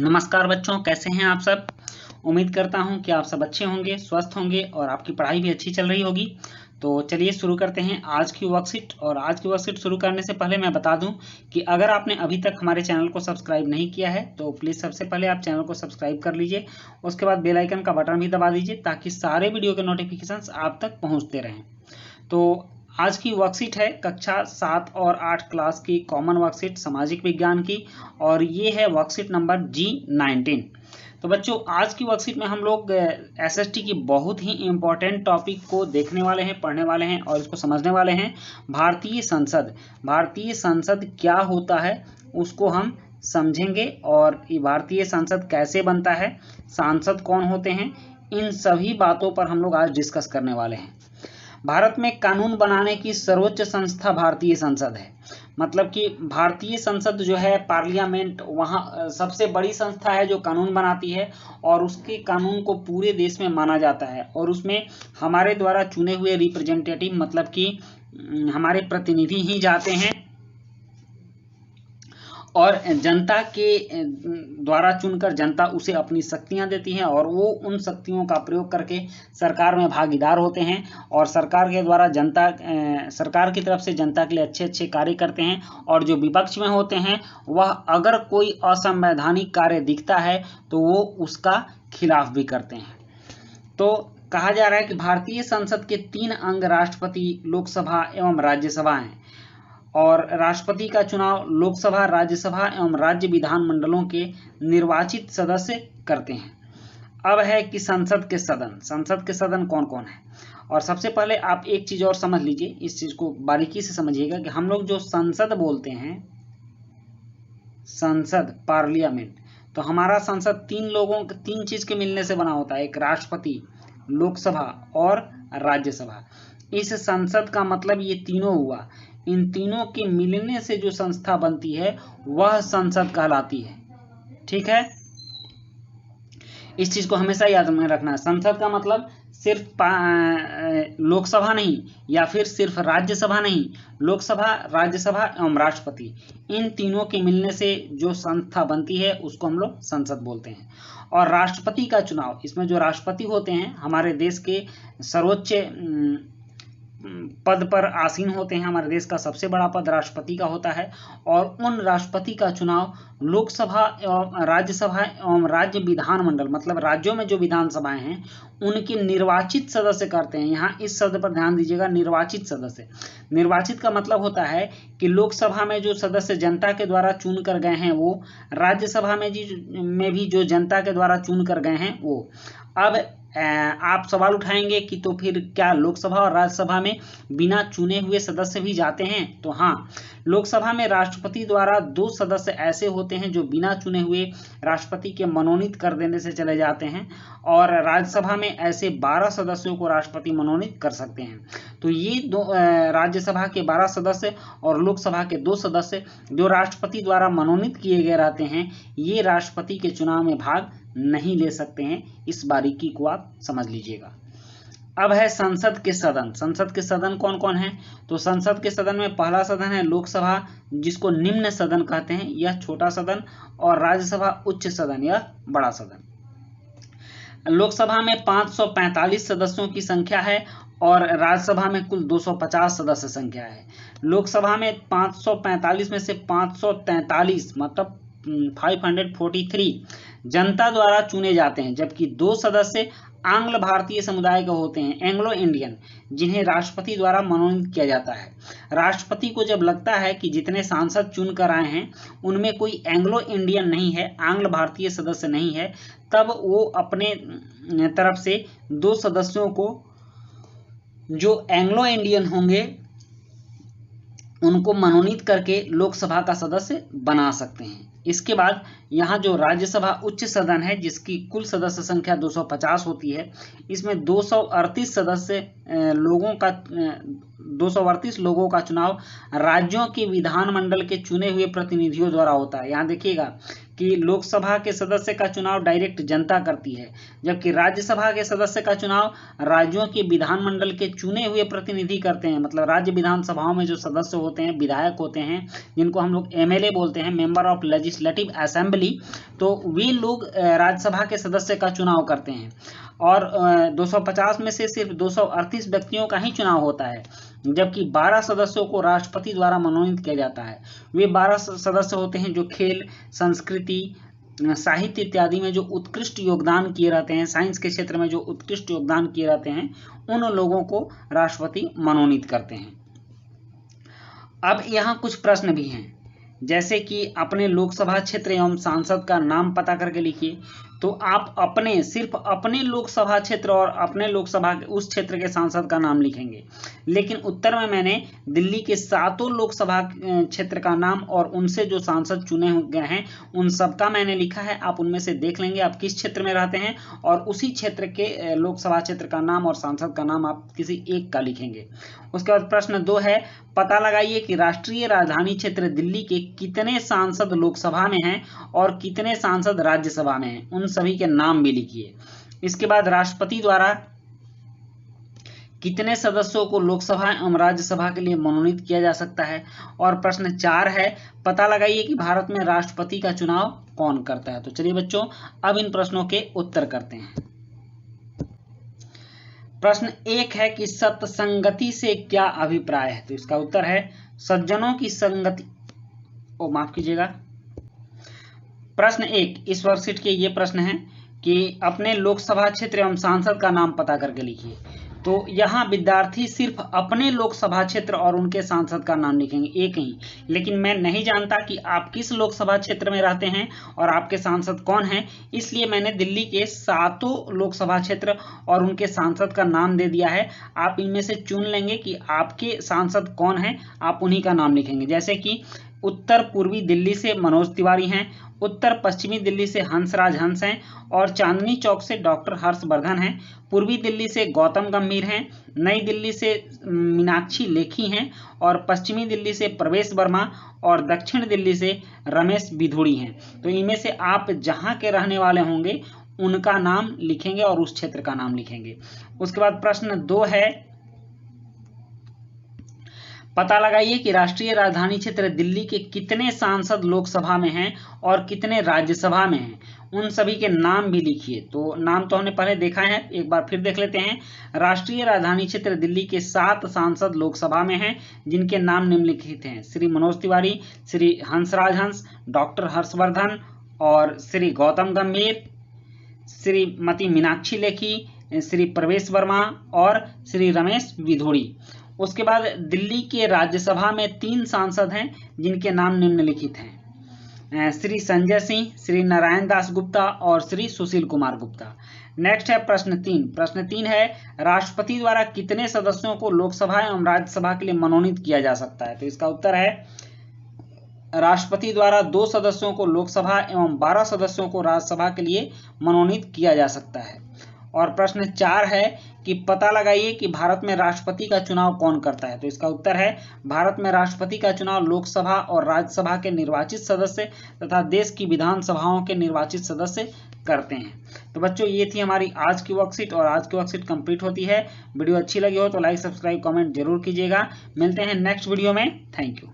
नमस्कार बच्चों, कैसे हैं आप सब। उम्मीद करता हूं कि आप सब अच्छे होंगे, स्वस्थ होंगे और आपकी पढ़ाई भी अच्छी चल रही होगी। तो चलिए शुरू करते हैं आज की वर्कशीट। और आज की वर्कशीट शुरू करने से पहले मैं बता दूं कि अगर आपने अभी तक हमारे चैनल को सब्सक्राइब नहीं किया है तो प्लीज़ सबसे पहले आप चैनल को सब्सक्राइब कर लीजिए। उसके बाद बेल आइकन का बटन भी दबा दीजिए ताकि सारे वीडियो के नोटिफिकेशंस आप तक पहुँचते रहें। तो आज की वर्कशीट है कक्षा 7 और 8 क्लास की कॉमन वर्कशीट सामाजिक विज्ञान की, और ये है वर्कशीट नंबर G19। तो बच्चों, आज की वर्कशीट में हम लोग एसएसटी की बहुत ही इम्पोर्टेंट टॉपिक को देखने वाले हैं, पढ़ने वाले हैं और इसको समझने वाले हैं। भारतीय संसद, भारतीय संसद क्या होता है उसको हम समझेंगे, और ये भारतीय संसद कैसे बनता है, सांसद कौन होते हैं, इन सभी बातों पर हम लोग आज डिस्कस करने वाले हैं। भारत में कानून बनाने की सर्वोच्च संस्था भारतीय संसद है। मतलब कि भारतीय संसद जो है, पार्लियामेंट, वहाँ सबसे बड़ी संस्था है जो कानून बनाती है, और उसके कानून को पूरे देश में माना जाता है। और उसमें हमारे द्वारा चुने हुए रिप्रेजेंटेटिव, मतलब कि हमारे प्रतिनिधि ही जाते हैं, और जनता के द्वारा चुनकर जनता उसे अपनी शक्तियां देती है, और वो उन शक्तियों का प्रयोग करके सरकार में भागीदार होते हैं, और सरकार के द्वारा सरकार की तरफ से जनता के लिए अच्छे अच्छे कार्य करते हैं। और जो विपक्ष में होते हैं वह अगर कोई असंवैधानिक कार्य दिखता है तो वो उसका खिलाफ भी करते हैं। तो कहा जा रहा है कि भारतीय संसद के 3 अंग राष्ट्रपति, लोकसभा एवं राज्यसभा हैं, और राष्ट्रपति का चुनाव लोकसभा, राज्यसभा एवं राज्य विधानमंडलों के निर्वाचित सदस्य करते हैं। अब है कि संसद के सदन कौन कौन है। और सबसे पहले आप एक चीज और समझ लीजिए, इस चीज को बारीकी से समझिएगा कि हम लोग जो संसद बोलते हैं, संसद, पार्लियामेंट, तो हमारा संसद 3 चीज के मिलने से बना होता है, एक राष्ट्रपति, लोकसभा और राज्यसभा। इस संसद का मतलब ये तीनों हुआ। इन तीनों के मिलने से जो संस्था बनती है वह संसद कहलाती है। ठीक है, इस चीज को हमेशा याद में रखना है। संसद का मतलब सिर्फ लोकसभा नहीं, या फिर सिर्फ राज्यसभा नहीं, लोकसभा, राज्यसभा एवं राष्ट्रपति, इन तीनों के मिलने से जो संस्था बनती है उसको हम लोग संसद बोलते हैं। और राष्ट्रपति का चुनाव, इसमें जो राष्ट्रपति होते हैं हमारे देश के सर्वोच्च पद पर आसीन होते हैं। हमारे देश का सबसे बड़ा पद राष्ट्रपति का होता है, और उन राष्ट्रपति का चुनाव लोकसभा एवं राज्यसभा एवं राज्य विधानमंडल, मतलब राज्यों में जो विधानसभाएं हैं उनके निर्वाचित सदस्य करते हैं। यहाँ इस शब्द पर ध्यान दीजिएगा, निर्वाचित सदस्य। निर्वाचित का मतलब होता है कि लोकसभा में जो सदस्य जनता के द्वारा चुन कर गए हैं वो, राज्यसभा में भी जो जनता के द्वारा चुन कर गए हैं वो। अब आप सवाल उठाएंगे कि तो फिर क्या लोकसभा और राज्यसभा में बिना चुने हुए सदस्य भी जाते हैं? तो हाँ, लोकसभा में राष्ट्रपति द्वारा 2 सदस्य ऐसे होते हैं जो बिना चुने हुए राष्ट्रपति के मनोनीत कर देने से चले जाते हैं, और राज्यसभा में ऐसे 12 सदस्यों को राष्ट्रपति मनोनीत कर सकते हैं। तो ये राज्यसभा के 12 सदस्य और लोकसभा के 2 सदस्य जो राष्ट्रपति द्वारा मनोनीत किए गए रहते हैं, ये राष्ट्रपति के चुनाव में भाग नहीं ले सकते हैं। इस बारीकी को आप समझ लीजिएगा। अब है संसद के सदन। संसद के सदन कौन कौन है? तो संसद के सदन में पहला सदन है लोकसभा, जिसको निम्न सदन कहते हैं, यह छोटा सदन, और राज्यसभा उच्च सदन, यह बड़ा सदन। लोकसभा में 545 सदस्यों की संख्या है, और राज्यसभा में कुल 250 सदस्य संख्या है। लोकसभा में 545 में से 543 मतलब 543 जनता द्वारा चुने जाते हैं, जबकि 2 सदस्य आंग्ल भारतीय समुदाय के होते हैं, एंग्लो इंडियन, जिन्हें राष्ट्रपति द्वारा मनोनीत किया जाता है। राष्ट्रपति को जब लगता है कि जितने सांसद चुन कर आए हैं उनमें कोई एंग्लो इंडियन नहीं है, आंग्ल भारतीय सदस्य नहीं है, तब वो अपने तरफ से 2 सदस्यों को जो एंग्लो इंडियन होंगे उनको मनोनीत करके लोकसभा का सदस्य बना सकते हैं। इसके बाद यहाँ जो राज्यसभा उच्च सदन है, जिसकी कुल सदस्य संख्या 250 होती है, इसमें 238 सदस्य 238 लोगों का चुनाव राज्यों के विधानमंडल के चुने हुए प्रतिनिधियों द्वारा होता है। यहाँ देखिएगा कि लोकसभा के सदस्य का चुनाव डायरेक्ट जनता करती है, जबकि राज्यसभा के सदस्य का चुनाव राज्यों के विधानमंडल के चुने हुए प्रतिनिधि करते हैं। मतलब राज्य विधानसभाओं में जो सदस्य होते हैं, विधायक होते हैं, जिनको हम लोग एमएलए बोलते हैं, मेंबर ऑफ लेजिस्लेटिव असेंबली, तो वे लोग राज्यसभा के सदस्य का चुनाव करते हैं। और 250 में से सिर्फ 238 व्यक्तियों का ही चुनाव होता है, जबकि 12 सदस्यों को राष्ट्रपति द्वारा मनोनीत किया जाता है। वे 12 सदस्य होते हैं जो खेल, संस्कृति, साहित्य इत्यादि में जो उत्कृष्ट योगदान किए रहते हैं, साइंस के क्षेत्र में जो उत्कृष्ट योगदान किए रहते हैं, उन लोगों को राष्ट्रपति मनोनीत करते हैं। अब यहाँ कुछ प्रश्न भी हैं, जैसे कि अपने लोकसभा क्षेत्र एवं सांसद का नाम पता करके लिखिए। तो आप सिर्फ अपने लोकसभा क्षेत्र और अपने लोकसभा उस क्षेत्र के सांसद का नाम लिखेंगे, लेकिन उत्तर में मैंने दिल्ली के 7 लोकसभा क्षेत्र का नाम और उनसे जो सांसद चुने गए हैं उन सबका मैंने लिखा है। आप उनमें से देख लेंगे आप किस क्षेत्र में रहते हैं, और उसी क्षेत्र के लोकसभा क्षेत्र का नाम और सांसद का नाम आप किसी एक का लिखेंगे। उसके बाद प्रश्न 2 है, पता लगाइए कि राष्ट्रीय राजधानी क्षेत्र दिल्ली के कितने सांसद लोकसभा में हैं और कितने सांसद राज्यसभा में हैं, उन सभी के नाम भी लिखिए। इसके बाद राष्ट्रपति द्वारा कितने सदस्यों को लोकसभा एवं राज्यसभा के लिए मनोनीत किया जा सकता है। और प्रश्न 4 है, पता लगाइए कि भारत में राष्ट्रपति का चुनाव कौन करता है। तो चलिए बच्चों, अब इन प्रश्नों के उत्तर करते हैं। प्रश्न 1 है कि सत्संगति से क्या अभिप्राय है। तो इसका उत्तर है सज्जनों की संगति। माफ कीजिएगा, प्रश्न 1 इस वर्कशीट के ये प्रश्न है कि अपने लोकसभा क्षेत्र एवं सांसद का नाम पता करके लिखिए। तो यहाँ विद्यार्थी सिर्फ अपने लोकसभा क्षेत्र और उनके सांसद का नाम लिखेंगे, एक ही। लेकिन मैं नहीं जानता कि आप किस लोकसभा क्षेत्र में रहते हैं और आपके सांसद कौन हैं, इसलिए मैंने दिल्ली के 7 लोकसभा क्षेत्र और उनके सांसद का नाम दे दिया है। आप इनमें से चुन लेंगे कि आपके सांसद कौन हैं, आप उन्हीं का नाम लिखेंगे। जैसे कि उत्तर पूर्वी दिल्ली से मनोज तिवारी हैं, उत्तर पश्चिमी दिल्ली से हंसराज हंस हैं, और चांदनी चौक से डॉक्टर हर्षवर्धन हैं। पूर्वी दिल्ली से गौतम गंभीर हैं, नई दिल्ली से मीनाक्षी लेखी हैं, और पश्चिमी दिल्ली से प्रवेश वर्मा, और दक्षिण दिल्ली से रमेश बिधूड़ी हैं। तो इनमें से आप जहां के रहने वाले होंगे उनका नाम लिखेंगे और उस क्षेत्र का नाम लिखेंगे। उसके बाद प्रश्न 2 है, पता लगाइए कि राष्ट्रीय राजधानी क्षेत्र दिल्ली के कितने सांसद लोकसभा में हैं और कितने राज्यसभा में हैं, उन सभी के नाम भी लिखिए। तो नाम तो हमने पहले देखा है, एक बार फिर देख लेते हैं। राष्ट्रीय राजधानी क्षेत्र दिल्ली के 7 सांसद लोकसभा में हैं, जिनके नाम निम्नलिखित हैं: श्री मनोज तिवारी, श्री हंसराज हंस, डॉक्टर हर्षवर्धन, और श्री गौतम गंभीर, श्रीमती मीनाक्षी लेखी, श्री प्रवेश वर्मा और श्री रमेश बिधूड़ी। उसके बाद दिल्ली के राज्यसभा में 3 सांसद हैं, जिनके नाम निम्नलिखित हैं: श्री संजय सिंह, श्री नारायण दास गुप्ता और श्री सुशील कुमार गुप्ता। नेक्स्ट है प्रश्न 3। प्रश्न 3 है, राष्ट्रपति द्वारा कितने सदस्यों को लोकसभा एवं राज्यसभा के लिए मनोनीत किया जा सकता है। तो इसका उत्तर है राष्ट्रपति द्वारा 2 सदस्यों को लोकसभा एवं 12 सदस्यों को राज्यसभा के लिए मनोनीत किया जा सकता है। और प्रश्न 4 है कि पता लगाइए कि भारत में राष्ट्रपति का चुनाव कौन करता है। तो इसका उत्तर है भारत में राष्ट्रपति का चुनाव लोकसभा और राज्यसभा के निर्वाचित सदस्य तथा देश की विधानसभाओं के निर्वाचित सदस्य करते हैं। तो बच्चों, ये थी हमारी आज की वर्कशीट, और आज की वर्कशीट कंप्लीट होती है। वीडियो अच्छी लगी हो तो लाइक, सब्सक्राइब, कमेंट जरूर कीजिएगा। मिलते हैं नेक्स्ट वीडियो में। Thank you.